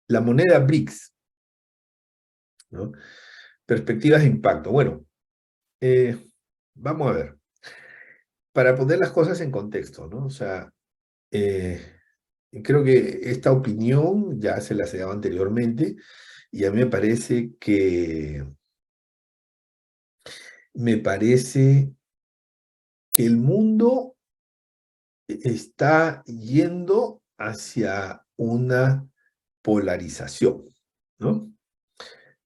la moneda BRICS, ¿no? Perspectivas de impacto. Bueno, vamos a ver. Para poner las cosas en contexto, ¿no? O sea, eh, creo que esta opinión ya se las he dado anteriormente y a mí me parece que el mundo está yendo hacia una polarización, ¿no?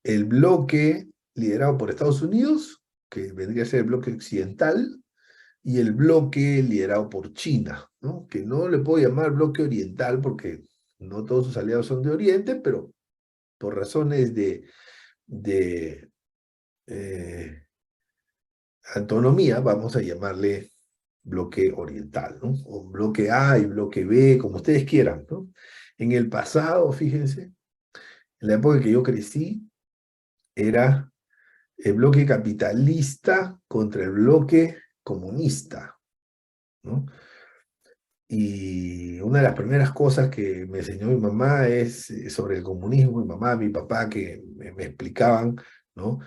El bloque liderado por Estados Unidos, que vendría a ser el bloque occidental, y el bloque liderado por China, ¿no? Que no le puedo llamar bloque oriental porque no todos sus aliados son de Oriente, pero por razones de autonomía vamos a llamarle bloque oriental, ¿no? O bloque A y bloque B, como ustedes quieran, ¿no? En el pasado, fíjense, en la época en que yo crecí, era el bloque capitalista contra el bloque comunista, ¿no? Y una de las primeras cosas que me enseñó mi mamá es sobre el comunismo, mi mamá, mi papá, que me explicaban, ¿no?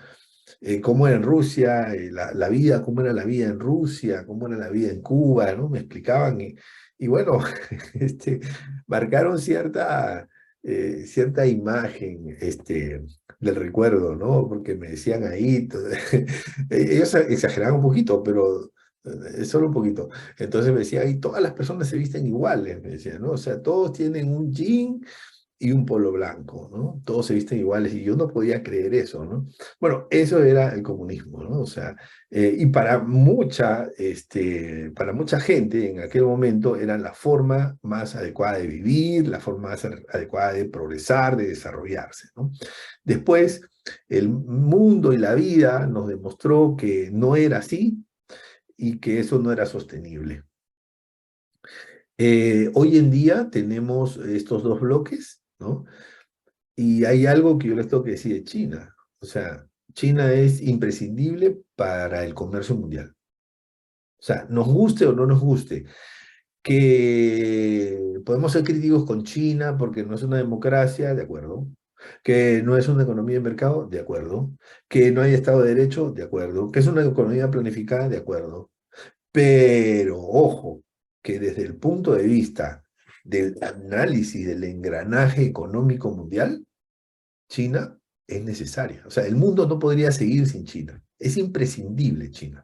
Cómo era en Rusia, la vida, cómo era la vida en Rusia, cómo era la vida en Cuba, ¿no? Me explicaban y bueno, marcaron cierta imagen del recuerdo, ¿no? Porque me decían ahí, ellos exageraban un poquito, pero solo un poquito. Entonces me decía, ahí todas las personas se visten iguales, me decían, ¿no? O sea, todos tienen un jean y un polo blanco, ¿no? Todos se visten iguales y yo no podía creer eso, ¿no? Bueno, eso era el comunismo, ¿no? O sea, y para mucha gente en aquel momento era la forma más adecuada de vivir, la forma más adecuada de progresar, de desarrollarse, ¿no? Después, el mundo y la vida nos demostró que no era así y que eso no era sostenible. Hoy en día tenemos estos dos bloques, ¿no? Y hay algo que yo les tengo que decir de China. O sea, China es imprescindible para el comercio mundial. O sea, nos guste o no nos guste, que podemos ser críticos con China porque no es una democracia, de acuerdo. Que no es una economía de mercado, de acuerdo. Que no hay Estado de Derecho, de acuerdo. Que es una economía planificada, de acuerdo. Pero, ojo, que desde el punto de vista del análisis del engranaje económico mundial, China es necesaria. O sea, el mundo no podría seguir sin China. Es imprescindible China,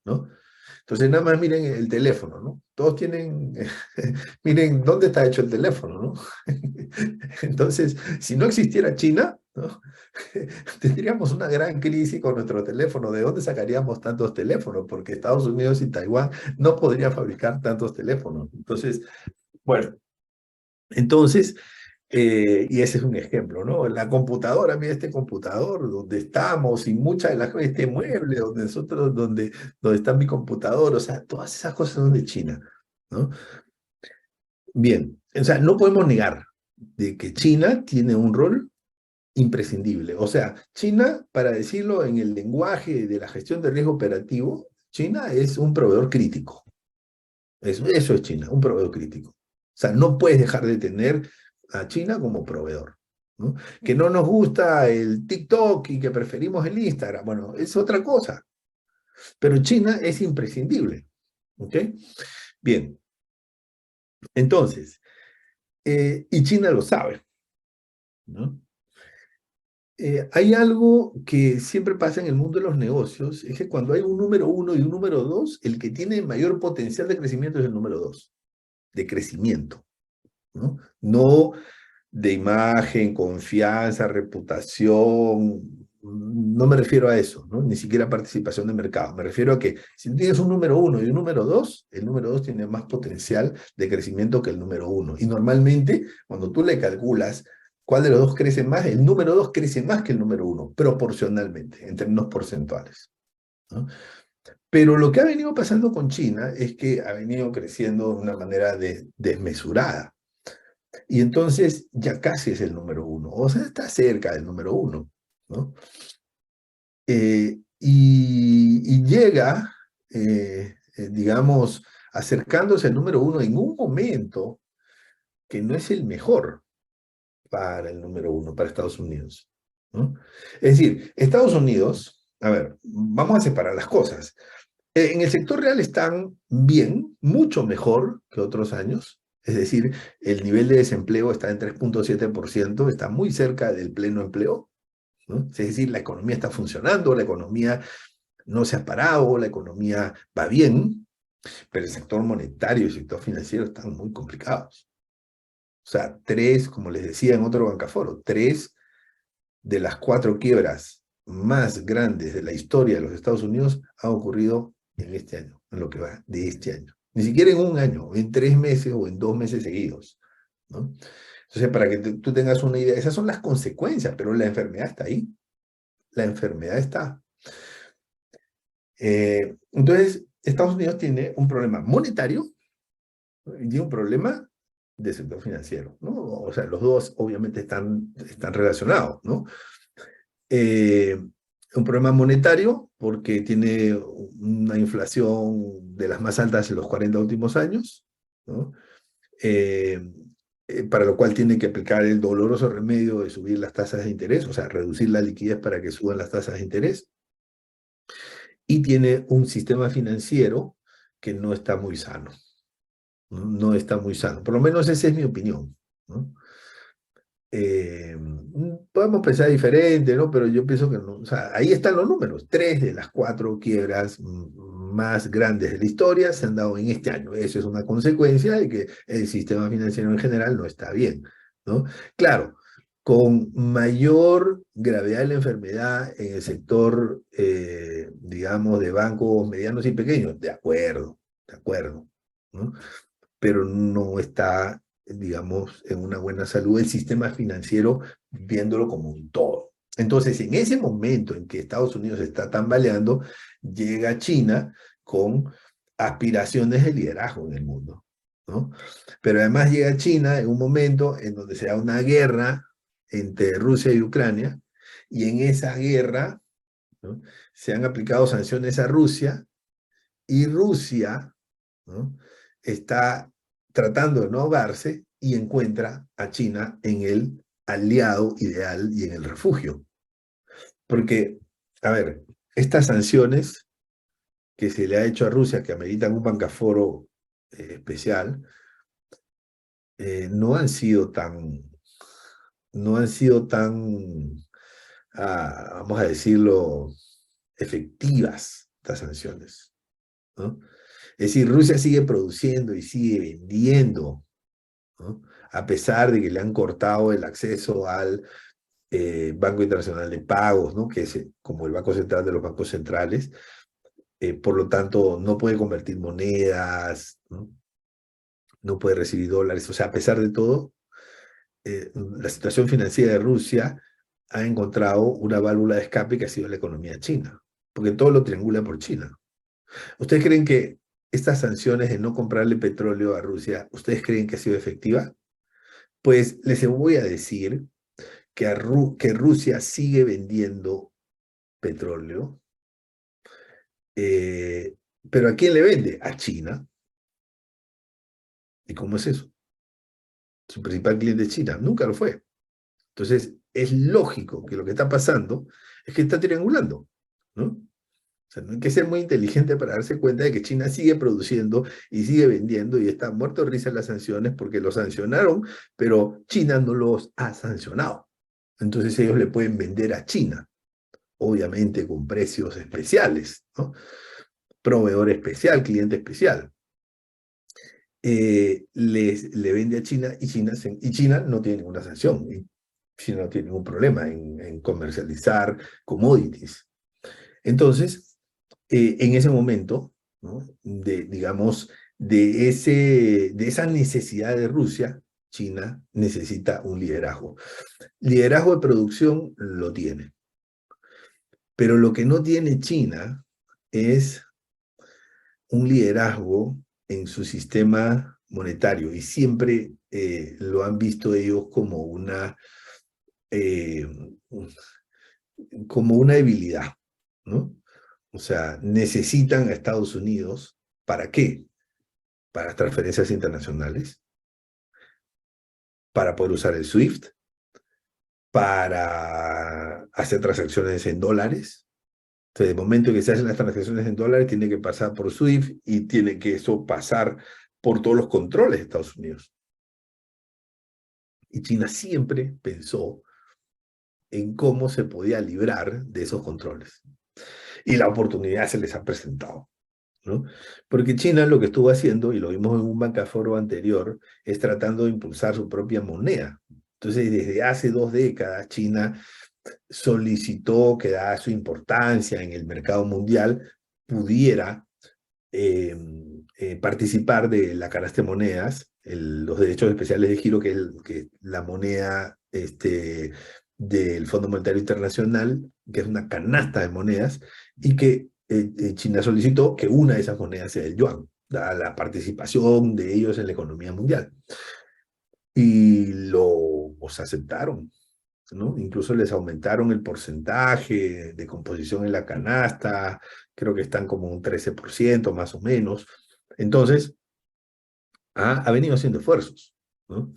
¿no? Entonces, nada más miren el teléfono, ¿no? Todos tienen, miren dónde está hecho el teléfono, ¿no? Entonces, si no existiera China, ¿no? Tendríamos una gran crisis con nuestro teléfono. ¿De dónde sacaríamos tantos teléfonos? Porque Estados Unidos y Taiwán no podrían fabricar tantos teléfonos. Entonces, bueno, entonces, y ese es un ejemplo, ¿no? La computadora, mira este computador donde estamos y muchas de las este mueble donde nosotros, donde está mi computador, o sea, todas esas cosas son de China, ¿no? Bien, o sea, no podemos negar de que China tiene un rol imprescindible. O sea, China, para decirlo en el lenguaje de la gestión de riesgo operativo, China es un proveedor crítico. Eso es China, un proveedor crítico. O sea, no puedes dejar de tener a China como proveedor, ¿no? Que no nos gusta el TikTok y que preferimos el Instagram, bueno, es otra cosa. Pero China es imprescindible, ¿ok? Bien, entonces, y China lo sabe, ¿no? Hay algo que siempre pasa en el mundo de los negocios, es que cuando hay un número uno y un número dos, el que tiene mayor potencial de crecimiento es el número dos, de crecimiento, ¿no? No de imagen, confianza, reputación, no me refiero a eso, ¿no? Ni siquiera participación de mercado. Me refiero a que si tú tienes un número uno y un número dos, el número dos tiene más potencial de crecimiento que el número uno. Y normalmente, cuando tú le calculas cuál de los dos crece más, el número dos crece más que el número uno, proporcionalmente, en términos porcentuales, ¿no? Pero lo que ha venido pasando con China es que ha venido creciendo de una manera desmesurada. Y entonces ya casi es el número uno, o sea, está cerca del número uno, ¿no? Y llega, digamos, acercándose al número uno en un momento que no es el mejor. para el número uno, para Estados Unidos, ¿no? Es decir, Estados Unidos, a ver, vamos a separar las cosas. En el sector real están bien, mucho mejor que otros años. Es decir, el nivel de desempleo está en 3,7%, está muy cerca del pleno empleo, ¿no? Es decir, la economía está funcionando, la economía no se ha parado, la economía va bien, pero el sector monetario y el sector financiero están muy complicados. O sea, como les decía en otro bancaforo, 3 de las 4 quiebras más grandes de la historia de los Estados Unidos han ocurrido en este año, en lo que va de este año. Ni siquiera en un año, en 3 meses o en 2 meses seguidos, ¿no? Entonces, para que tú tengas una idea, esas son las consecuencias, pero la enfermedad está ahí. La enfermedad está. Entonces, Estados Unidos tiene un problema monetario y tiene un problema de sector financiero, ¿no? O sea, los dos obviamente están relacionados, ¿no? Eh, un problema monetario porque tiene una inflación de las más altas en los 40 últimos años, ¿no? Eh, para lo cual tiene que aplicar el doloroso remedio de subir las tasas de interés, o sea, reducir la liquidez para que suban las tasas de interés, y tiene un sistema financiero que no está muy sano, ¿no? No está muy sano, por lo menos esa es mi opinión, ¿no? Podemos pensar diferente, ¿no? Pero yo pienso que no, o sea, ahí están los números. 3 de las 4 quiebras más grandes de la historia se han dado en este año. Eso es una consecuencia de que el sistema financiero en general no está bien, ¿no? Claro, con mayor gravedad de la enfermedad en el sector, digamos, de bancos medianos y pequeños, de acuerdo, ¿no? Pero no está, digamos, en una buena salud el sistema financiero viéndolo como un todo. Entonces, en ese momento en que Estados Unidos está tambaleando, llega China con aspiraciones de liderazgo en el mundo, ¿no? Pero además llega China en un momento en donde se da una guerra entre Rusia y Ucrania, y en esa guerra, ¿no?, se han aplicado sanciones a Rusia, y Rusia, ¿no?, está tratando de no ahogarse y encuentra a China en el aliado ideal y en el refugio. Porque, a ver, estas sanciones que se le ha hecho a Rusia, que ameritan un bancaforo especial, no han sido tan, vamos a decirlo, efectivas estas sanciones, ¿no? Es decir, Rusia sigue produciendo y sigue vendiendo, ¿no?, a pesar de que le han cortado el acceso al Banco Internacional de Pagos, ¿no?, que es como el banco central de los bancos centrales. Por lo tanto, no puede convertir monedas, ¿no?, no puede recibir dólares. O sea, a pesar de todo, la situación financiera de Rusia ha encontrado una válvula de escape que ha sido la economía china, porque todo lo triangula por China. ¿Ustedes creen que estas sanciones de no comprarle petróleo a Rusia, ustedes creen que ha sido efectiva? Pues les voy a decir que Rusia sigue vendiendo petróleo, pero ¿a quién le vende? A China. ¿Y cómo es eso? Su principal cliente es China, nunca lo fue. Entonces, es lógico que lo que está pasando es que está triangulando, ¿no? O sea, no hay que ser muy inteligente para darse cuenta de que China sigue produciendo y sigue vendiendo y está muerto de risa en las sanciones porque lo sancionaron, pero China no los ha sancionado. Entonces ellos le pueden vender a China, obviamente con precios especiales, ¿no? Proveedor especial, cliente especial. Le vende a China y China no tiene ninguna sanción. Y China no tiene ningún problema en comercializar commodities. Entonces, en ese momento, ¿no?, digamos, de esa necesidad de Rusia, China necesita un liderazgo. Liderazgo de producción lo tiene. Pero lo que no tiene China es un liderazgo en su sistema monetario, y siempre lo han visto ellos eh, como una debilidad, ¿no? O sea, necesitan a Estados Unidos, ¿para qué? Para transferencias internacionales, para poder usar el SWIFT, para hacer transacciones en dólares. Entonces, el momento en que se hacen las transacciones en dólares, tiene que pasar por SWIFT y tiene que eso pasar por todos los controles de Estados Unidos. Y China siempre pensó en cómo se podía librar de esos controles. Y la oportunidad se les ha presentado, ¿no? Porque China lo que estuvo haciendo, y lo vimos en un bancaforo anterior, es tratando de impulsar su propia moneda. Entonces, desde hace 2 décadas, China solicitó que, dada su importancia en el mercado mundial, pudiera eh, participar de la canasta de monedas, los derechos especiales de giro, que es la moneda del Fondo Monetario Internacional, que es una canasta de monedas, y que China solicitó que una de esas monedas sea el yuan, dada la participación de ellos en la economía mundial. Y los aceptaron, ¿no? Incluso les aumentaron el porcentaje de composición en la canasta, creo que están como un 13% más o menos. Entonces, ha venido haciendo esfuerzos, ¿no?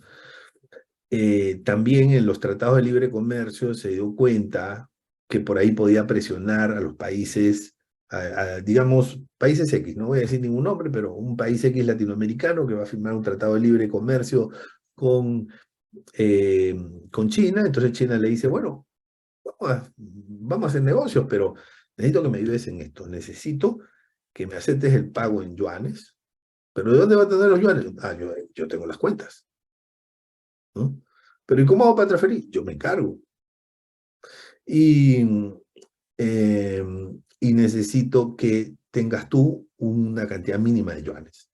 También en los tratados de libre comercio se dio cuenta que por ahí podía presionar a los países, digamos, países X, no voy a decir ningún nombre, pero un país X latinoamericano que va a firmar un tratado de libre comercio con, eh, con China. Entonces China le dice, bueno, vamos a hacer negocios, pero necesito que me ayudes en esto. Necesito que me aceptes el pago en yuanes. ¿Pero de dónde va a tener los yuanes? Ah, yo tengo las cuentas, ¿no? Pero ¿y cómo hago para transferir? Yo me encargo. Y, eh, y necesito que tengas tú una cantidad mínima de yuanes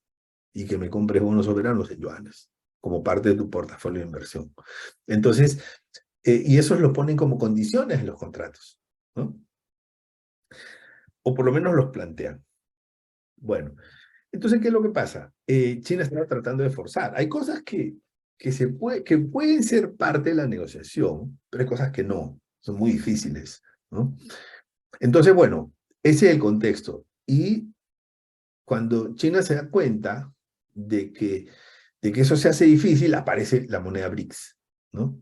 y que me compres bonos soberanos en yuanes como parte de tu portafolio de inversión. Entonces, y esos lo ponen como condiciones en los contratos, ¿no? O por lo menos los plantean. Bueno, entonces, ¿qué es lo que pasa? China está tratando de forzar. Hay cosas que pueden ser parte de la negociación, pero hay cosas que no, son muy difíciles, ¿no? Entonces, bueno, ese es el contexto. Y cuando China se da cuenta de que eso se hace difícil, aparece la moneda BRICS, ¿no?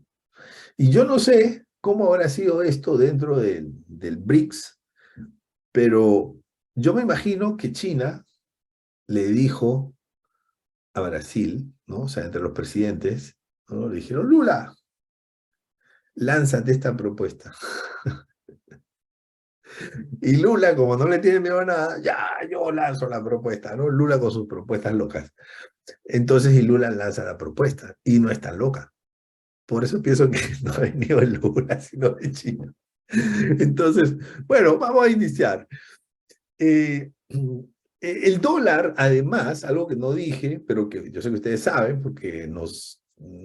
Y yo no sé cómo habrá sido esto dentro del BRICS, pero yo me imagino que China le dijo a Brasil, ¿no? O sea, entre los presidentes, ¿no? Le dijeron, Lula, lánzate esta propuesta. Y Lula, como no le tiene miedo a nada, ya, yo lanzo la propuesta, ¿no? Lula con sus propuestas locas. Entonces, y Lula lanza la propuesta, y no es tan loca. Por eso pienso que no ha venido de Lula, sino de China. Entonces, bueno, vamos a iniciar. El dólar, además, algo que no dije, pero que yo sé que ustedes saben, porque nos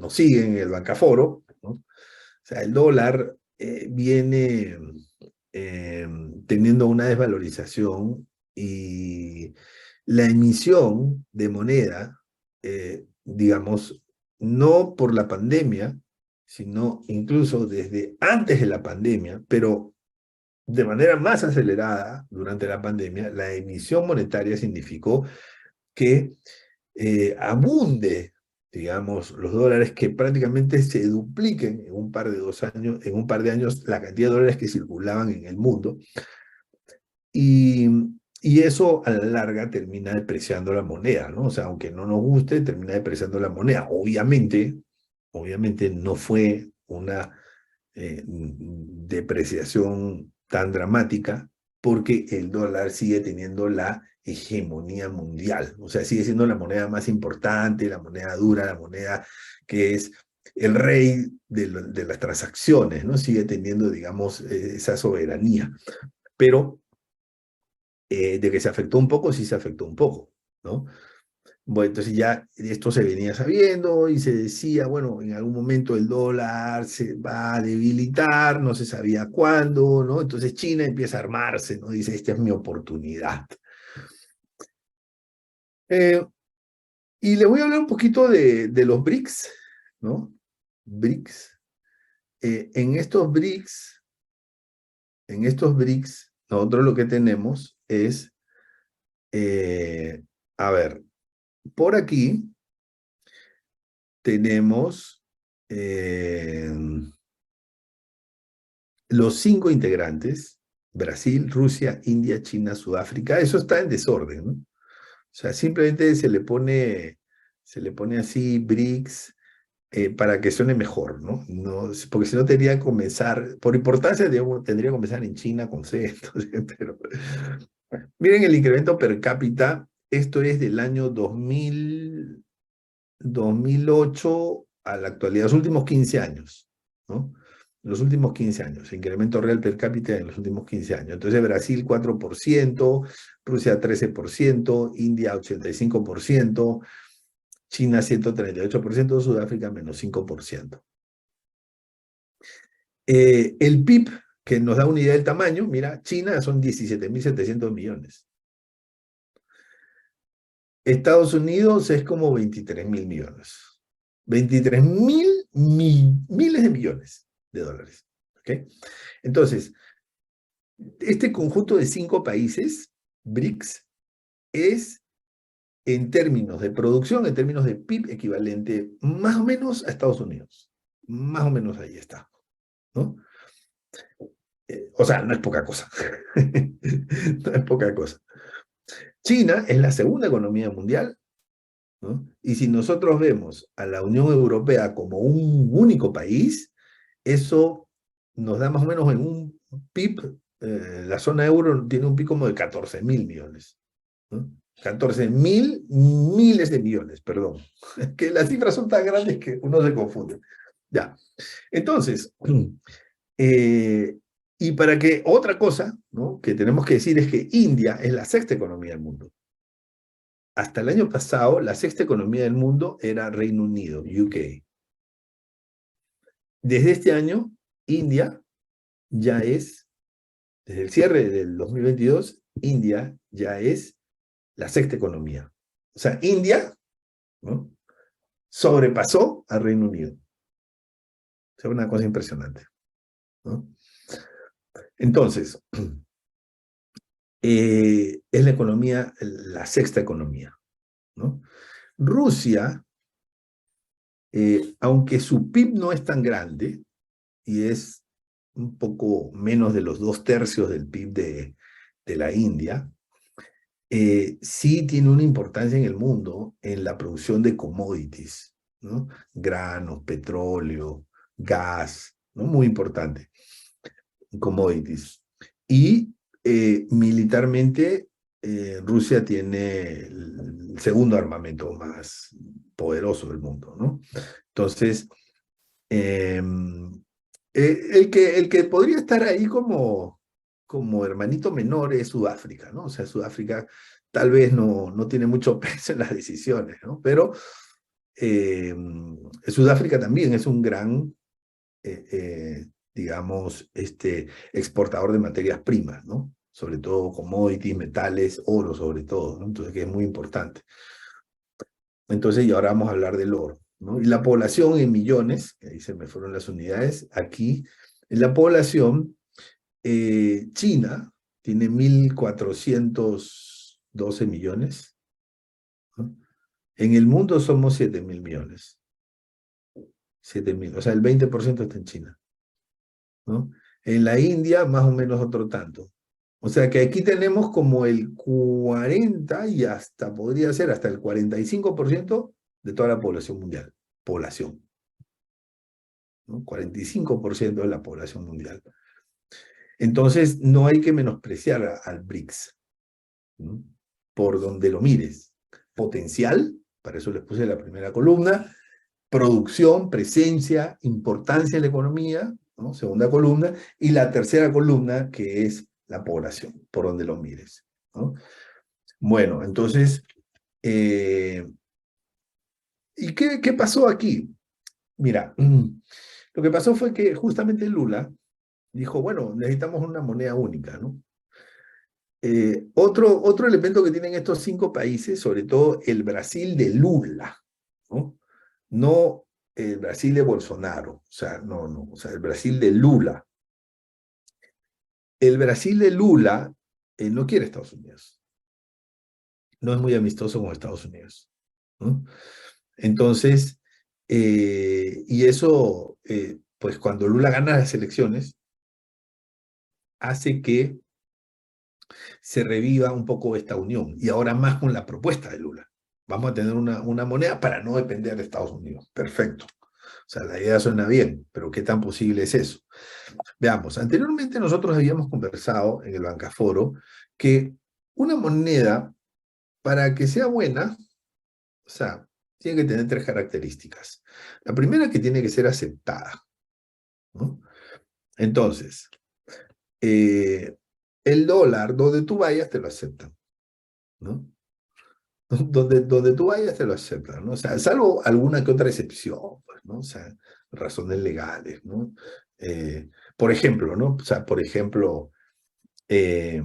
siguen en el Bancaforo, ¿no? O sea, el dólar viene eh, teniendo una desvalorización, y la emisión de moneda, digamos, no por la pandemia, sino incluso desde antes de la pandemia, pero de manera más acelerada durante la pandemia, la emisión monetaria significó que abunde, digamos, los dólares, que prácticamente se dupliquen en un par de 2 años, en un par de años, la cantidad de dólares que circulaban en el mundo. Y, y eso a la larga termina depreciando la moneda, ¿no? O sea, aunque no nos guste, termina depreciando la moneda. Obviamente no fue una depreciación tan dramática, porque el dólar sigue teniendo la hegemonía mundial. O sea, sigue siendo la moneda más importante, la moneda dura, la moneda que es el rey de las transacciones, ¿no? Sigue teniendo, digamos, esa soberanía. Pero de que se afectó un poco, sí se afectó un poco, ¿no? Bueno, entonces ya esto se venía sabiendo y se decía, bueno, en algún momento el dólar se va a debilitar, no se sabía cuándo, ¿no? Entonces China empieza a armarse, ¿no? Dice, esta es mi oportunidad. Eh, y les voy a hablar un poquito de los BRICS, ¿no? BRICS. En estos BRICS, nosotros lo que tenemos es, eh, a ver, por aquí tenemos, eh, los 5 integrantes, Brasil, Rusia, India, China, Sudáfrica, eso está en desorden, ¿no? O sea, simplemente se le pone así BRICS para que suene mejor, ¿no? No, porque si no tendría que comenzar, por importancia tendría que comenzar en China con C, entonces, pero miren el incremento per cápita, esto es del año 2008 a la actualidad, los últimos 15 años, ¿no? Los últimos 15 años, incremento real per cápita en los últimos 15 años. Entonces, Brasil 4%, Rusia 13%, India 85%, China 138%, Sudáfrica menos 5%. El PIB, que nos da una idea del tamaño, mira, China son 17.700 millones. Estados Unidos es como 23.000 millones. 23.000 miles de millones de dólares. ¿Okay? Entonces, este conjunto de 5 países, BRICS, es en términos de producción, en términos de PIB, equivalente más o menos a Estados Unidos. Más o menos ahí está. ¿No? O sea, no es poca cosa. No es poca cosa. China es la segunda economía mundial, ¿no? Y si nosotros vemos a la Unión Europea como un único país, eso nos da más o menos en un PIB, la zona euro tiene un PIB como de 14.000 millones, ¿no? 14.000 miles de millones, perdón. Que las cifras son tan grandes que uno se confunde. Ya, entonces, eh, y para que otra cosa, ¿no?, que tenemos que decir es que India es la sexta economía del mundo. Hasta el año pasado, la sexta economía del mundo era Reino Unido, UK. Desde este año, India ya es, desde el cierre del 2022, India ya es la sexta economía. O sea, India, ¿no?, sobrepasó al Reino Unido. O sea, una cosa impresionante, ¿no? Entonces, es la economía, la sexta economía, ¿no? Rusia, aunque su PIB no es tan grande, y es un poco menos de los 2/3 del PIB de la India, sí tiene una importancia en el mundo en la producción de commodities, ¿no? Granos, petróleo, gas, ¿no? Muy importante, commodities. Y militarmente, Rusia tiene el segundo armamento más poderoso del mundo, ¿no? Entonces, eh, el que podría estar ahí como hermanito menor es Sudáfrica, ¿no? O sea, Sudáfrica tal vez no tiene mucho peso en las decisiones, ¿no? Pero Sudáfrica también es un gran, digamos, exportador de materias primas, ¿no? Sobre todo commodities, metales, oro sobre todo, ¿no? Entonces, que es muy importante. Entonces, y ahora vamos a hablar del oro, ¿no? Y la población en millones, que ahí se me fueron las unidades, aquí, en la población, China tiene 1.412 millones, ¿no? En el mundo somos 7.000 millones. 7.000, o sea, el 20% está en China, ¿no? En la India, más o menos otro tanto. O sea que aquí tenemos como el 40 y hasta podría ser hasta el 45% de toda la población mundial. Población, ¿no? 45% de la población mundial. Entonces, no hay que menospreciar al BRICS, ¿no?, por donde lo mires. Potencial, para eso les puse la primera columna, producción, presencia, importancia en la economía, ¿no?, segunda columna, y la tercera columna, que es la población, por donde lo mires, ¿no? Bueno, entonces, ¿y qué pasó aquí? Mira, lo que pasó fue que justamente Lula dijo, bueno, necesitamos una moneda única, ¿no? Otro elemento que tienen estos 5 países, sobre todo el Brasil de Lula, ¿no? No el Brasil de Bolsonaro, o sea, no, o sea, el Brasil de Lula. El Brasil de Lula no quiere Estados Unidos, no es muy amistoso con Estados Unidos, ¿no? Entonces, y eso, pues cuando Lula gana las elecciones, hace que se reviva un poco esta unión, y ahora más con la propuesta de Lula. Vamos a tener una moneda para no depender de Estados Unidos. Perfecto. O sea, la idea suena bien, pero ¿qué tan posible es eso? Veamos, anteriormente nosotros habíamos conversado en el Bancaforo que una moneda, para que sea buena, o sea, tiene que tener tres características. La primera, que tiene que ser aceptada, ¿no? Entonces, eh, el dólar, donde tú vayas, te lo aceptan, ¿no? Donde tú vayas, te lo aceptan, ¿no? O sea, salvo alguna que otra excepción, pues, ¿no? O sea, razones legales, ¿no? Por ejemplo, ¿no? O sea, por ejemplo, eh,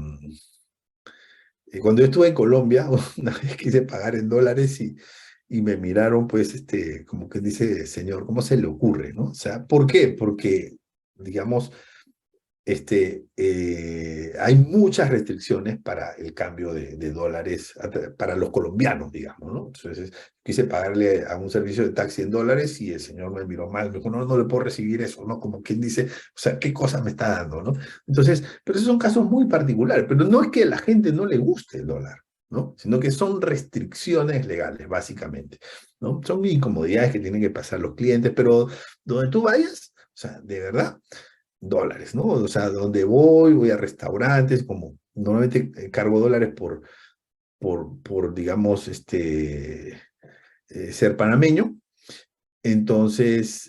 cuando yo estuve en Colombia, una vez quise pagar en dólares y me miraron, pues, como que dice, señor, ¿cómo se le ocurre, no? O sea, ¿por qué? Porque, digamos, hay muchas restricciones para el cambio de dólares para los colombianos, digamos, ¿no? Entonces, quise pagarle a un servicio de taxi en dólares y el señor me miró mal, me dijo, no, no le puedo recibir eso, ¿no? Como quien dice, o sea, ¿qué cosa me está dando, no? Entonces, pero esos son casos muy particulares, pero no es que a la gente no le guste el dólar, ¿no? Sino que son restricciones legales, básicamente, ¿no? Son incomodidades que tienen que pasar los clientes, pero donde tú vayas, o sea, de verdad, dólares, ¿no? O sea, donde voy a restaurantes, como normalmente cargo dólares por digamos, ser panameño. Entonces,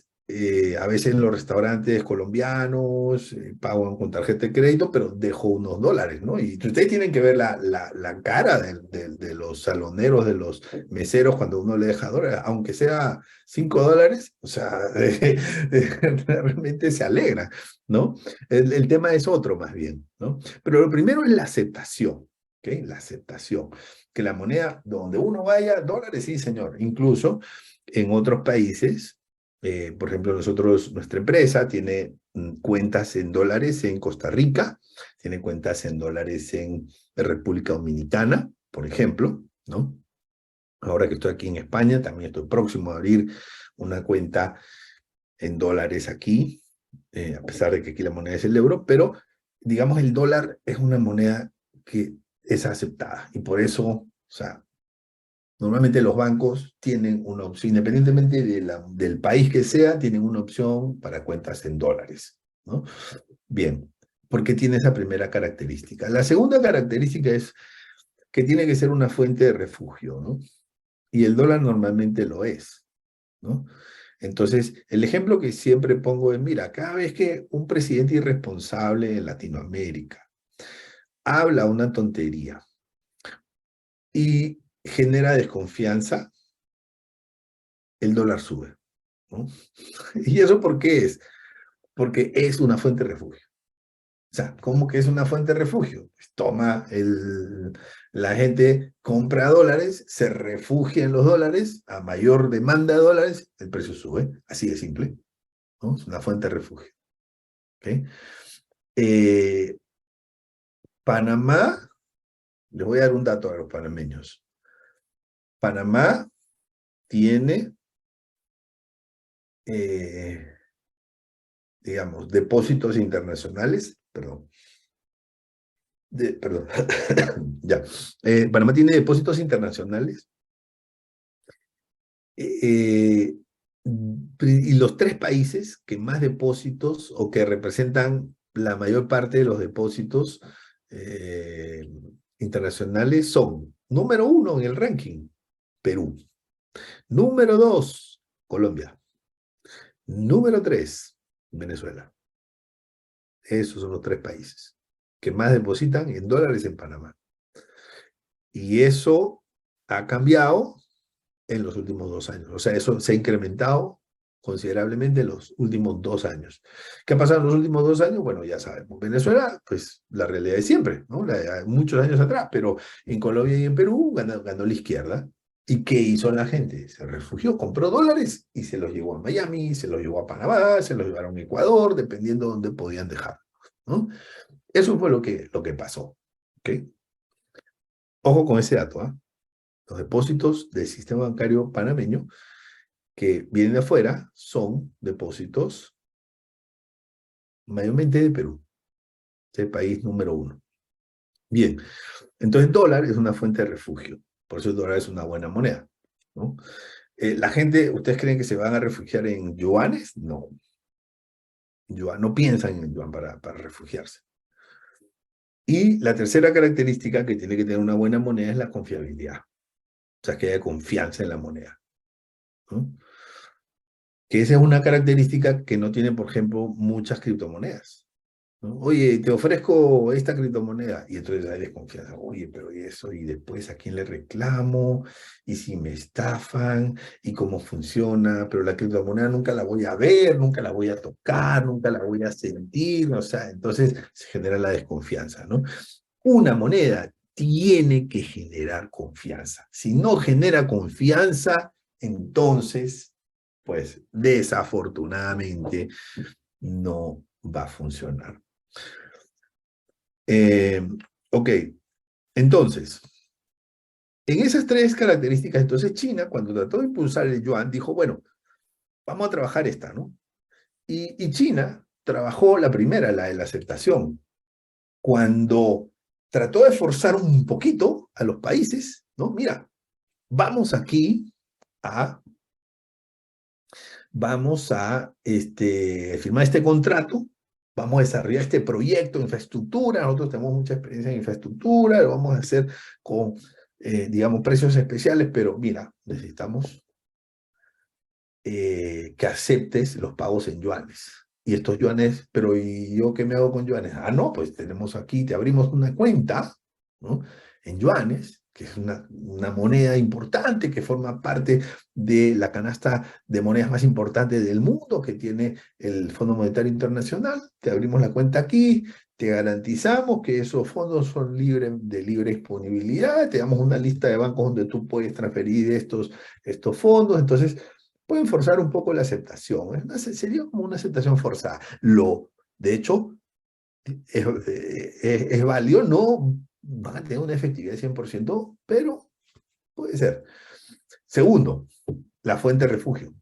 a veces en los restaurantes colombianos pago con tarjeta de crédito, pero dejo unos dólares, ¿no? Y ustedes tienen que ver la cara de los saloneros, de los meseros cuando uno le deja dólares, aunque sea $5, o sea, realmente se alegra, ¿no? El tema es otro más bien, ¿no? Pero lo primero es la aceptación, ¿ok? La aceptación. Que la moneda donde uno vaya, dólares, sí, señor. Incluso en otros países, por ejemplo, nuestra empresa tiene cuentas en dólares en Costa Rica, tiene cuentas en dólares en República Dominicana, por ejemplo, ¿no? Ahora que estoy aquí en España, también estoy próximo a abrir una cuenta en dólares aquí, a pesar de que aquí la moneda es el euro, pero digamos el dólar es una moneda que es aceptada y por eso, o sea, normalmente los bancos tienen una opción, independientemente del país que sea, tienen una opción para cuentas en dólares, ¿no? Bien, porque tiene esa primera característica. La segunda característica es que tiene que ser una fuente de refugio, ¿no? Y el dólar normalmente lo es, ¿no? Entonces, el ejemplo que siempre pongo es, mira, cada vez que un presidente irresponsable en Latinoamérica habla una tontería y genera desconfianza, el dólar sube, ¿no? ¿Y eso por qué es? Porque es una fuente de refugio. O sea, ¿cómo que es una fuente de refugio? Pues la gente compra dólares, se refugia en los dólares, a mayor demanda de dólares, el precio sube, así de simple, ¿no? Es una fuente de refugio. ¿Okay? Eh, Panamá, les voy a dar un dato a los panameños. Panamá tiene, eh, digamos, depósitos internacionales, perdón, perdón, ya. Panamá tiene depósitos internacionales eh, y los tres países que más depósitos o que representan la mayor parte de los depósitos eh, internacionales son, número uno en el ranking, Perú. Número dos, Colombia. Número tres, Venezuela. Esos son los tres países que más depositan en dólares en Panamá. Y eso ha cambiado en los últimos 2 años. O sea, eso se ha incrementado considerablemente en los últimos 2 años. ¿Qué ha pasado en los últimos 2 años? Bueno, ya sabemos. Venezuela, pues la realidad es siempre, ¿no? Muchos años atrás, pero en Colombia y en Perú ganó la izquierda. ¿Y qué hizo la gente? Se refugió, compró dólares y se los llevó a Miami, se los llevó a Panamá, se los llevaron a Ecuador, dependiendo de dónde podían dejar, ¿no? Eso fue lo que pasó. ¿Ok? Ojo con ese dato, ¿ah? Los depósitos del sistema bancario panameño que vienen de afuera son depósitos mayormente de Perú. es el país número 1. Bien, entonces dólar es una fuente de refugio, por eso el dólar es una buena moneda, ¿no? La gente, ¿ustedes creen que se van a refugiar en yuanes? No, no piensan en el yuan para refugiarse. Y la tercera característica que tiene que tener una buena moneda es la confiabilidad, o sea, que haya confianza en la moneda, ¿no? Que esa es una característica que no tienen, por ejemplo, muchas criptomonedas, ¿no? Oye, te ofrezco esta criptomoneda, y entonces hay desconfianza. Oye, pero ¿y eso? Y después, ¿a quién le reclamo? ¿Y si me estafan? ¿Y cómo funciona? Pero la criptomoneda nunca la voy a ver, nunca la voy a tocar, nunca la voy a sentir, o sea, entonces se genera la desconfianza, ¿no? Una moneda tiene que generar confianza. Si no genera confianza, entonces, pues desafortunadamente no va a funcionar. Eh, ok, entonces, en esas tres características, entonces China, cuando trató de impulsar el yuan, dijo, bueno, vamos a trabajar esta, ¿no? Y China trabajó la primera, la de la aceptación. Cuando trató de forzar un poquito a los países, ¿no? Mira, vamos aquí a, firmar este contrato, vamos a desarrollar este proyecto de infraestructura, nosotros tenemos mucha experiencia en infraestructura, lo vamos a hacer con, digamos, precios especiales, pero mira, necesitamos que aceptes los pagos en yuanes. Y estos yuanes, pero ¿y yo qué me hago con yuanes? Ah, no, pues tenemos aquí, te abrimos una cuenta, ¿no? En yuanes, que es una moneda importante que forma parte de la canasta de monedas más importante del mundo que tiene el Fondo Monetario Internacional. Te abrimos la cuenta aquí, te garantizamos que esos fondos son de libre disponibilidad, te damos una lista de bancos donde tú puedes transferir estos fondos. Entonces, pueden forzar un poco la aceptación. Sería como una aceptación forzada. De hecho, es válido, no van a tener una efectividad de 100%, pero puede ser. Segundo, la fuente de refugio.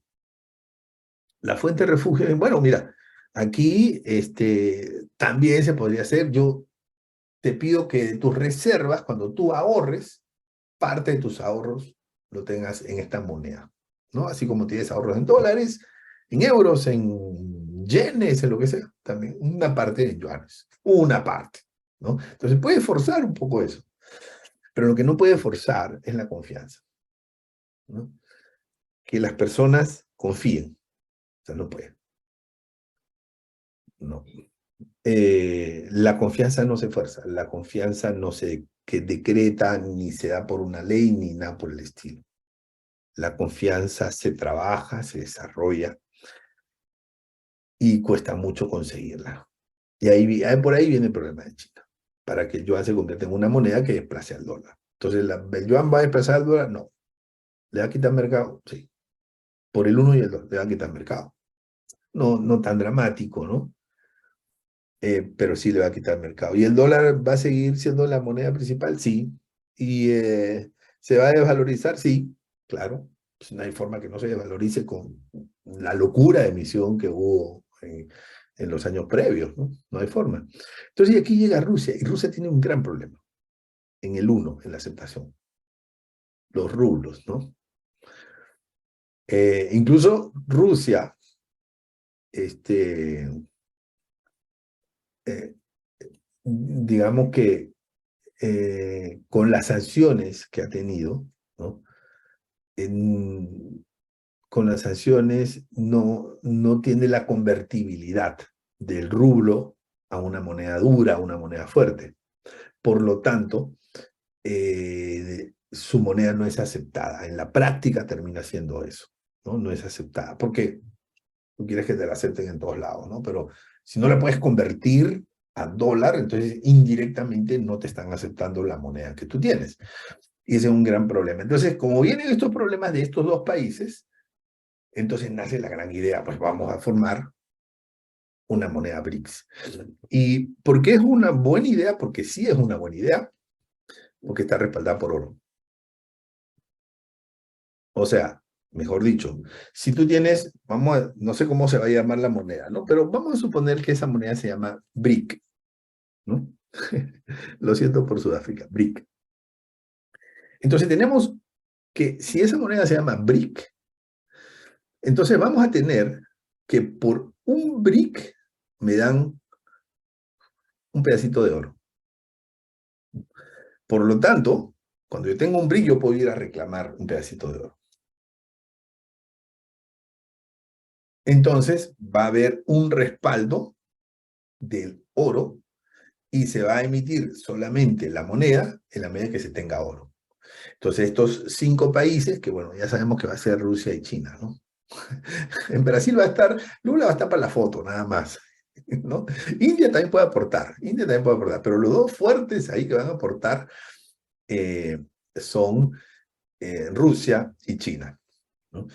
La fuente de refugio, bueno, mira, aquí también se podría hacer. Yo te pido que de tus reservas, cuando tú ahorres, parte de tus ahorros lo tengas en esta moneda, ¿no? Así como tienes ahorros en dólares, en euros, en yenes, en lo que sea, también una parte en yuanes, una parte, ¿no? Entonces puede forzar un poco eso, pero lo que no puede forzar es la confianza, ¿no? Que las personas confíen, o sea, no puede, no. La confianza no se fuerza, la confianza no se que decreta ni se da por una ley ni nada por el estilo. La confianza se trabaja, se desarrolla y cuesta mucho conseguirla. Y por ahí viene el problema de China, para que el yuan se convierta en una moneda que desplace al dólar. Entonces, ¿el yuan va a desplazar al dólar? No. ¿Le va a quitar mercado? Sí. Por el 1 y el 2 le va a quitar mercado. No, no tan dramático, ¿no? Pero sí le va a quitar mercado. ¿Y el dólar va a seguir siendo la moneda principal? Sí. ¿Y se va a desvalorizar? Sí, claro. Pues no hay forma que no se desvalorice con la locura de emisión que hubo en los años previos, ¿no? No hay forma. Entonces, y aquí llega Rusia, y Rusia tiene un gran problema en el 1, en la aceptación. Los rublos, ¿no? Incluso Rusia, este, eh, digamos que con las sanciones que ha tenido, ¿no? En, con las sanciones no tiene la convertibilidad del rublo a una moneda dura, a una moneda fuerte. Por lo tanto, su moneda no es aceptada. En la práctica termina siendo eso, ¿no? No es aceptada. Porque tú quieres que te la acepten en todos lados, ¿no? Pero si no la puedes convertir a dólar, entonces indirectamente no te están aceptando la moneda que tú tienes. Y ese es un gran problema. Entonces, como vienen estos problemas de estos dos países, entonces nace la gran idea, pues vamos a formar una moneda BRICS. ¿Y por qué es una buena idea? Porque sí es una buena idea, porque está respaldada por oro. O sea, mejor dicho, si tú tienes, no sé cómo se va a llamar la moneda, ¿no? Pero vamos a suponer que esa moneda se llama BRIC. ¿no? Lo siento por Sudáfrica, BRIC. Entonces tenemos que si esa moneda se llama BRIC, entonces vamos a tener que por un BRIC me dan un pedacito de oro. Por lo tanto, cuando yo tengo un BRIC, yo puedo ir a reclamar un pedacito de oro. Entonces va a haber un respaldo del oro y se va a emitir solamente la moneda en la medida que se tenga oro. Entonces estos 5 países, que bueno, ya sabemos que va a ser Rusia y China, ¿no? En Brasil va a estar, Lula va a estar para la foto, nada más, ¿no? India también puede aportar, pero los dos fuertes ahí que van a aportar eh, son Rusia y China, ¿no?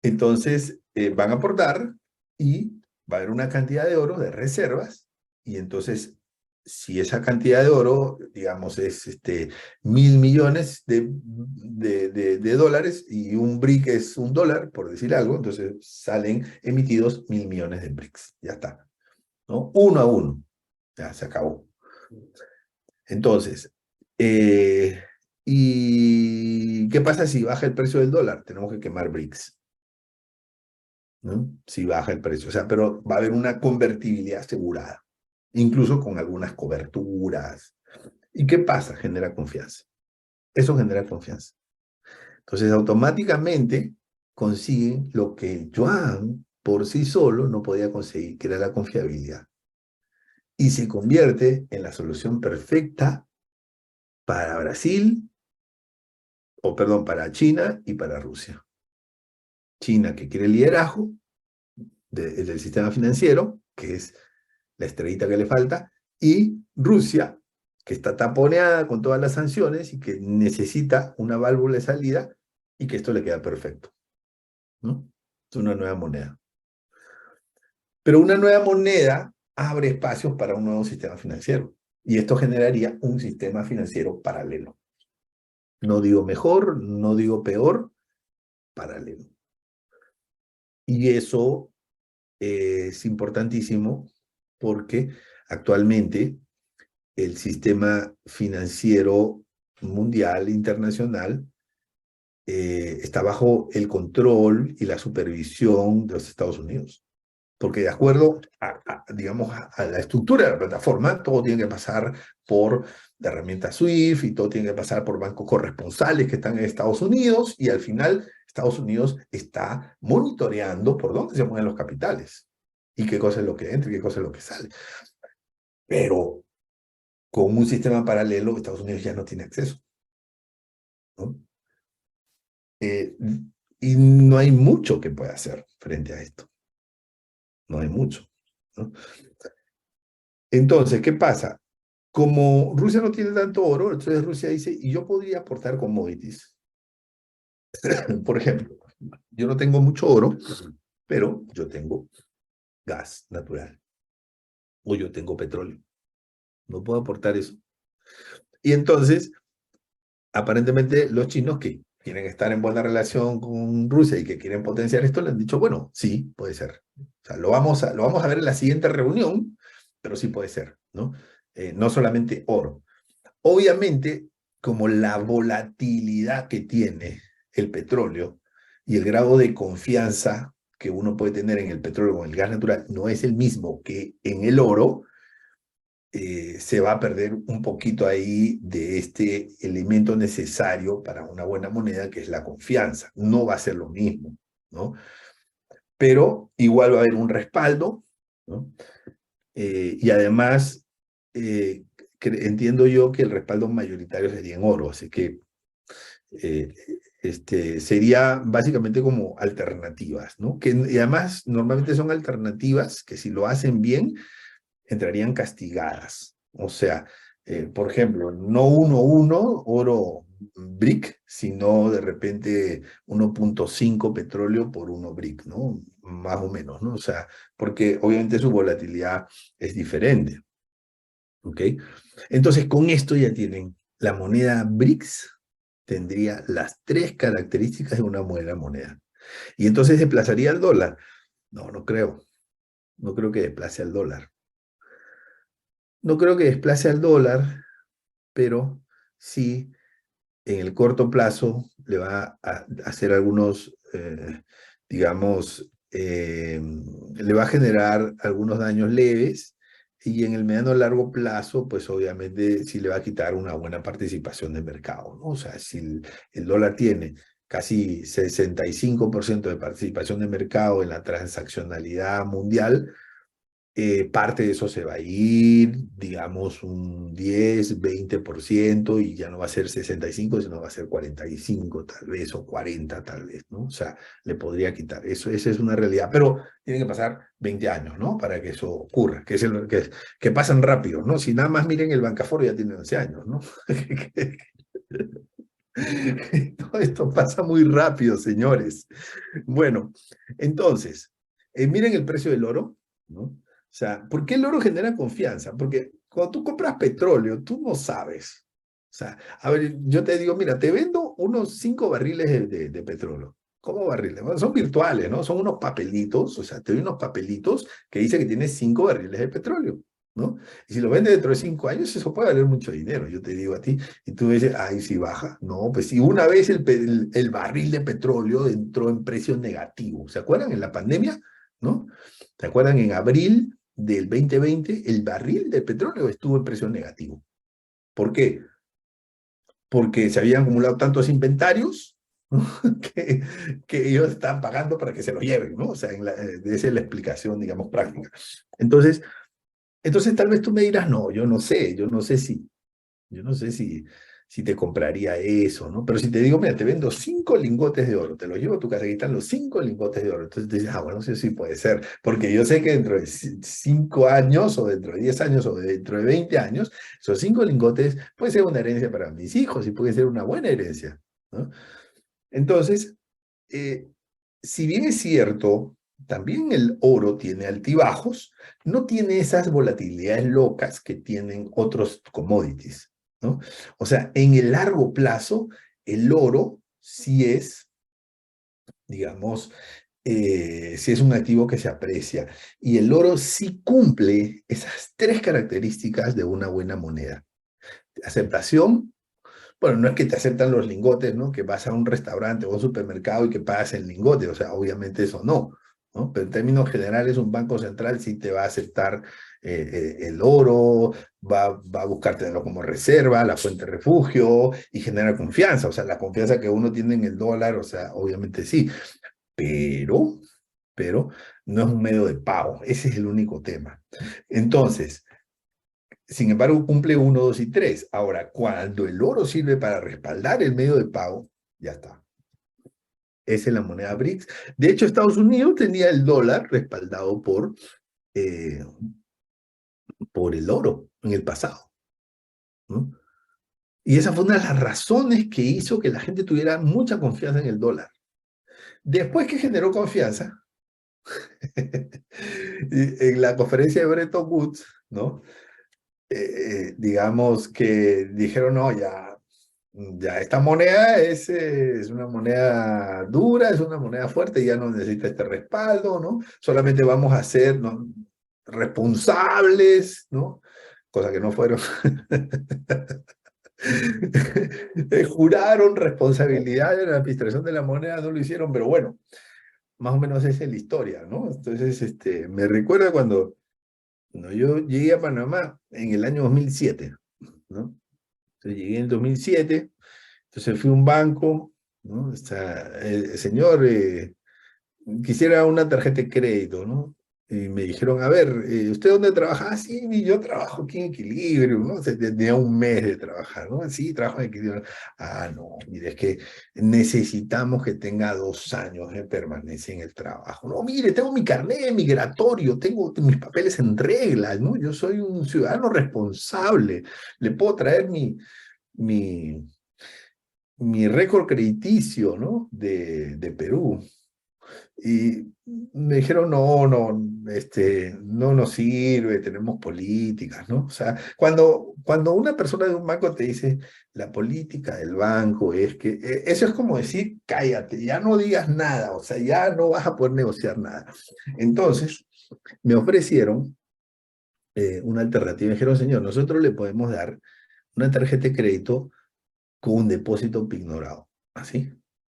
Entonces van a aportar y va a haber una cantidad de oro de reservas y entonces si esa cantidad de oro, digamos, es 1.000 millones de dólares y un BRIC es $1, por decir algo, entonces salen emitidos 1.000 millones de BRICS. Ya está, ¿no? Uno a uno. Ya se acabó. Entonces, eh, ¿y qué pasa si baja el precio del dólar? Tenemos que quemar BRICS, ¿no? Si baja el precio. O sea, pero va a haber una convertibilidad asegurada, incluso con algunas coberturas. ¿Y qué pasa? Genera confianza. Eso genera confianza. Entonces, automáticamente consiguen lo que el yuan por sí solo no podía conseguir, que era la confiabilidad. Y se convierte en la solución perfecta para Brasil, o perdón, para China y para Rusia. China, que quiere el liderazgo del sistema financiero, que es la estrellita que le falta, y Rusia, que está taponeada con todas las sanciones y que necesita una válvula de salida y que esto le queda perfecto, ¿no? Es una nueva moneda. Pero una nueva moneda abre espacios para un nuevo sistema financiero y esto generaría un sistema financiero paralelo. No digo mejor, no digo peor, paralelo. Y eso es importantísimo porque actualmente el sistema financiero mundial, internacional, está bajo el control y la supervisión de los Estados Unidos. Porque de acuerdo digamos, a la estructura de la plataforma, todo tiene que pasar por la herramienta SWIFT y todo tiene que pasar por bancos corresponsales que están en Estados Unidos y al final Estados Unidos está monitoreando por dónde se mueven los capitales y qué cosa es lo que entra y qué cosa es lo que sale. Pero con un sistema paralelo, Estados Unidos ya no tiene acceso, ¿no? Eh, y no hay mucho que pueda hacer frente a esto. No hay mucho, ¿no? Entonces, ¿qué pasa? Como Rusia no tiene tanto oro, entonces Rusia dice, y yo podría aportar commodities. Por ejemplo, yo no tengo mucho oro, pero yo tengo gas natural o yo tengo petróleo. No puedo aportar eso. Y entonces, aparentemente, los chinos que quieren estar en buena relación con Rusia y que quieren potenciar esto, le han dicho, bueno, sí, puede ser. O sea, lo vamos a ver en la siguiente reunión, pero sí puede ser, ¿no? No solamente oro. Obviamente, como la volatilidad que tiene el petróleo y el grado de confianza que uno puede tener en el petróleo o en el gas natural no es el mismo que en el oro, se va a perder un poquito ahí de este elemento necesario para una buena moneda, que es la confianza. No va a ser lo mismo, ¿no? Pero igual va a haber un respaldo, ¿no? Y además, entiendo yo que el respaldo mayoritario sería en oro, así que eh, sería básicamente como alternativas, ¿no? Y además normalmente son alternativas que si lo hacen bien, entrarían castigadas. O sea, por ejemplo, no 1:1 oro BRIC, sino de repente 1.5 petróleo por 1 BRIC, ¿no? Más o menos, ¿no? O sea, porque obviamente su volatilidad es diferente, ¿ok? Entonces, con esto ya tienen la moneda BRICS, tendría las 3 características de una buena moneda. Y entonces desplazaría al dólar. No, no creo. No creo que desplace al dólar. no creo que desplace al dólar, pero sí en el corto plazo le va a hacer algunos, digamos, le va a generar algunos daños leves y en el mediano largo plazo, pues obviamente sí le va a quitar una buena participación de mercado, ¿no? O sea, si el dólar tiene casi 65% de participación de mercado en la transaccionalidad mundial, parte de eso se va a ir, digamos, un 10, 20% y ya no va a ser 65, sino va a ser 45 tal vez, o 40 tal vez, ¿no? O sea, le podría quitar. Eso, esa es una realidad, pero tienen que pasar 20 años, ¿no? Para que eso ocurra, que pasan rápido, ¿no? Si nada más miren el Bancaforo ya tiene 11 años, ¿no? Todo esto pasa muy rápido, señores. Bueno, entonces, miren el precio del oro, ¿no? O sea, ¿por qué el oro genera confianza? Porque cuando tú compras petróleo, tú no sabes. O sea, a ver, yo te digo, mira, te vendo unos 5 barriles de petróleo. ¿Cómo barriles? Bueno, son virtuales, ¿no? Son unos papelitos, o sea, te doy unos papelitos que dice que tienes 5 barriles de petróleo, ¿no? Y si lo vendes dentro de 5 años, eso puede valer mucho dinero, yo te digo a ti. Y tú dices, ay, si baja. No, pues si una vez el barril de petróleo entró en precio negativo. ¿Se acuerdan en la pandemia? ¿No? ¿Se acuerdan en abril del 2020? El barril de petróleo estuvo en precio negativo. ¿Por qué? Porque se habían acumulado tantos inventarios, ¿no? que ellos estaban pagando para que se los lleven, ¿no? O sea, esa es la explicación, digamos, práctica. Entonces, entonces tal vez tú me dirás, no, yo no sé si yo no sé si te compraría eso, ¿no? Pero si te digo, mira, te vendo 5 lingotes de oro, te los llevo a tu casa, aquí están los 5 lingotes de oro. Entonces te dices, ah, bueno, sí, sí puede ser, porque yo sé que dentro de 5 años, o dentro de 10 años, o dentro de 20 años, esos 5 lingotes puede ser una herencia para mis hijos y puede ser una buena herencia, ¿no? Entonces, eh, si bien es cierto, también el oro tiene altibajos, no tiene esas volatilidades locas que tienen otros commodities, ¿no? O sea, en el largo plazo, el oro sí es, digamos, sí es un activo que se aprecia. Y el oro sí cumple esas 3 características de una buena moneda. Aceptación. Bueno, no es que te aceptan los lingotes, ¿no? Que vas a un restaurante o a un supermercado y que pagas el lingote, o sea, obviamente eso no, ¿no? Pero en términos generales, un banco central sí te va a aceptar el oro, va a buscar tenerlo como reserva, la fuente de refugio y genera confianza, o sea, la confianza que uno tiene en el dólar, o sea, obviamente sí, pero, pero no es un medio de pago, ese es el único tema. Entonces, sin embargo, cumple uno, 2 y 3. Ahora, cuando el oro sirve para respaldar el medio de pago, ya está. Esa es la moneda BRICS. De hecho, Estados Unidos tenía el dólar respaldado eh, por el oro en el pasado, ¿no? Y esa fue una de las razones que hizo que la gente tuviera mucha confianza en el dólar. Después que generó confianza, en la conferencia de Bretton Woods, ¿no? Digamos que dijeron, no, ya esta moneda es una moneda dura, es una moneda fuerte, ya no necesita este respaldo, ¿no? Solamente vamos a ser, ¿no?, responsables, ¿no? Cosa que no fueron. Juraron responsabilidad en la administración de la moneda, no lo hicieron, pero bueno, más o menos esa es la historia, ¿no? Entonces, me recuerda cuando no, yo llegué a Panamá en el año 2007, ¿no? Entonces llegué en el 2007, entonces fui a un banco, ¿no? El señor quisiera una tarjeta de crédito, ¿no? Y me dijeron, a ver, ¿usted dónde trabaja? Ah, sí, yo trabajo aquí en Equilibrio, ¿no? O sea, tenía un mes de trabajar, ¿no? Sí, trabajo en Equilibrio. Ah, no, mire, es que necesitamos que tenga 2 años de permanencia en el trabajo. No, mire, tengo mi carnet migratorio, tengo mis papeles en regla, ¿no? Yo soy un ciudadano responsable, le puedo traer mi, mi récord crediticio, ¿no? De Perú. Y me dijeron, no, no, no nos sirve, tenemos políticas, ¿no? O sea, cuando una persona de un banco te dice, la política del banco es que, eso es como decir, cállate, ya no digas nada, o sea, ya no vas a poder negociar nada. Entonces, me ofrecieron una alternativa. Dijeron, señor, nosotros le podemos dar una tarjeta de crédito con un depósito pignorado. ¿Así?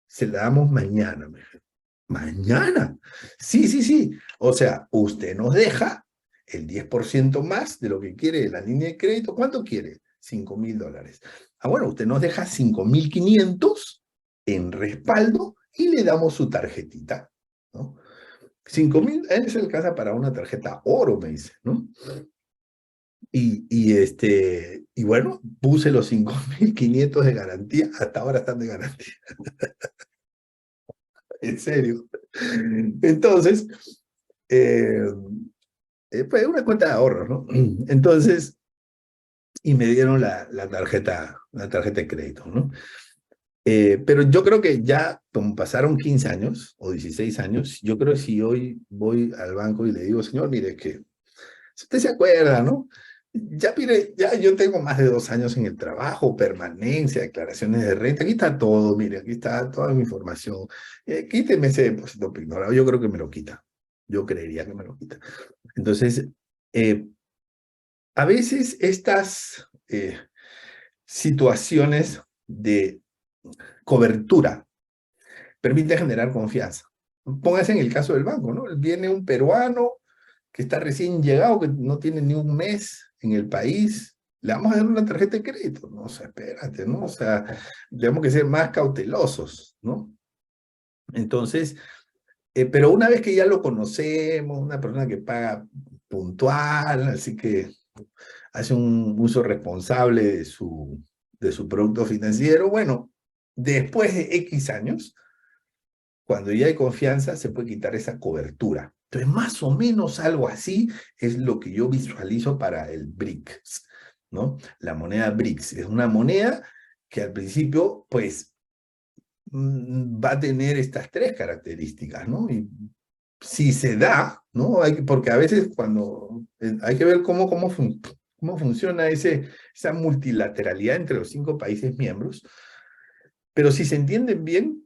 Se la damos mañana, me dijeron. ¿Mañana? Sí, sí, sí. O sea, usted nos deja el 10% más de lo que quiere de la línea de crédito. ¿Cuánto quiere? $5.000. Ah, bueno, usted nos deja 5.500 en respaldo y le damos su tarjetita, ¿no? 5.000, a él se alcanza para una tarjeta oro, me dice, ¿no? Y bueno, puse los 5.500 de garantía, hasta ahora están de garantía, en serio. Entonces, eh, pues una cuenta de ahorros, ¿no? Entonces, y me dieron la tarjeta de crédito, ¿no? Pero yo creo que ya, como pasaron 15 años o 16 años, yo creo que si hoy voy al banco y le digo, señor, mire, que si usted se acuerda, ¿no? Ya, mire, ya yo tengo más de 2 años en el trabajo, permanencia, declaraciones de renta, aquí está todo, mire, aquí está toda mi información. Quíteme ese depósito pignorado, yo creo que me lo quita. Yo creería que me lo quita. Entonces, eh, a veces estas situaciones de cobertura permiten generar confianza. Póngase en el caso del banco, ¿no? Viene un peruano que está recién llegado, que no tiene ni un mes en el país, le vamos a dar una tarjeta de crédito. No, o sea, espérate, ¿no? O sea, tenemos que ser más cautelosos, ¿no? Entonces, pero una vez que ya lo conocemos, una persona que paga puntual, así que hace un uso responsable de su producto financiero, bueno, después de X años, cuando ya hay confianza, se puede quitar esa cobertura. Entonces, más o menos algo así es lo que yo visualizo para el BRICS, ¿no? La moneda BRICS es una moneda que al principio, pues, va a tener estas tres características, ¿no? Y si se da, ¿no? Porque a veces cuando hay que ver cómo funciona esa multilateralidad entre los 5 países miembros, pero si se entienden bien,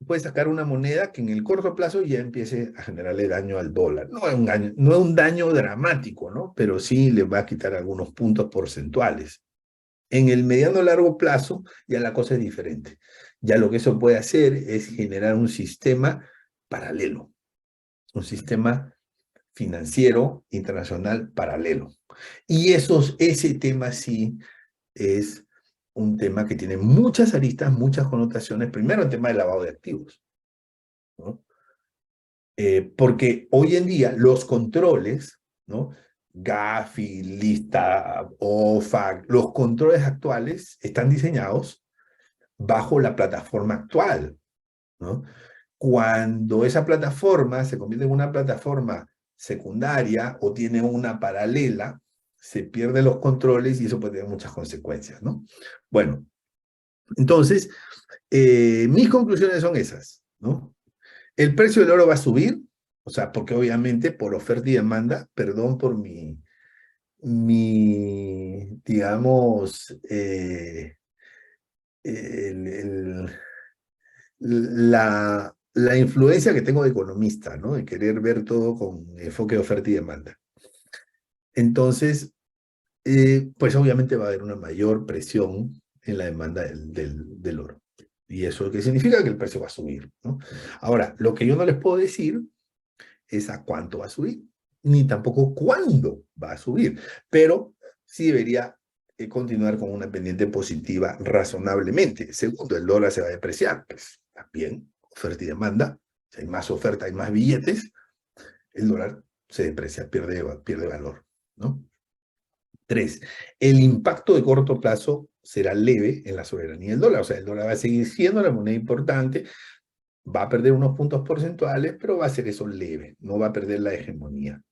puede sacar una moneda que en el corto plazo ya empiece a generarle daño al dólar. No es un daño dramático, ¿no? Pero sí le va a quitar algunos puntos porcentuales. En el mediano largo plazo ya la cosa es diferente. Ya lo que eso puede hacer es generar un sistema paralelo, un sistema financiero internacional paralelo. Y ese tema sí es un tema que tiene muchas aristas, muchas connotaciones. Primero, el tema del lavado de activos, ¿no? Porque hoy en día los controles, ¿no? Gafi, Lista, OFAC, los controles actuales están diseñados bajo la plataforma actual, ¿no? Cuando esa plataforma se convierte en una plataforma secundaria o tiene una paralela, se pierden los controles y eso puede tener muchas consecuencias, ¿no? Bueno, entonces, mis conclusiones son esas, ¿no? El precio del oro va a subir, o sea, porque obviamente por oferta y demanda, perdón por digamos, el, el, la influencia que tengo de economista, ¿no? De querer ver todo con enfoque de oferta y demanda. Entonces, pues obviamente va a haber una mayor presión en la demanda del oro. ¿Y eso qué significa? Que el precio va a subir, ¿no? Ahora, lo que yo no les puedo decir es a cuánto va a subir, ni tampoco cuándo va a subir, pero sí debería continuar con una pendiente positiva razonablemente. Segundo, el dólar se va a depreciar, pues también oferta y demanda, si hay más oferta, hay más billetes, el dólar se deprecia, pierde valor, ¿no? 3, el impacto de corto plazo será leve en la soberanía del dólar, o sea, el dólar va a seguir siendo la moneda importante, va a perder unos puntos porcentuales, pero va a ser eso leve, no va a perder la hegemonía.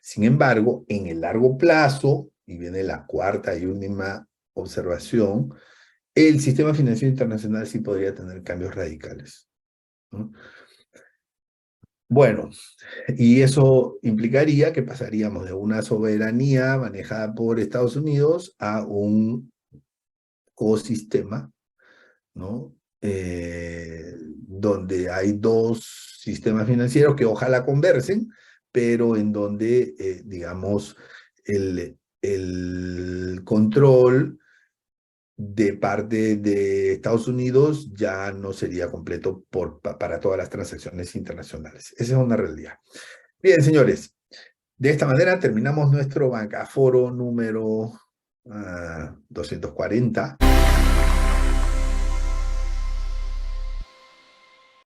Sin embargo, en el largo plazo, y viene la cuarta y última observación, el sistema financiero internacional sí podría tener cambios radicales, ¿no? Bueno, y eso implicaría que pasaríamos de una soberanía manejada por Estados Unidos a un ecosistema, ¿no? Donde hay dos sistemas financieros que ojalá conversen, pero en donde, digamos, el control de parte de Estados Unidos ya no sería completo para todas las transacciones internacionales. Esa es una realidad. Bien, señores, de esta manera terminamos nuestro Bancaforo número 240.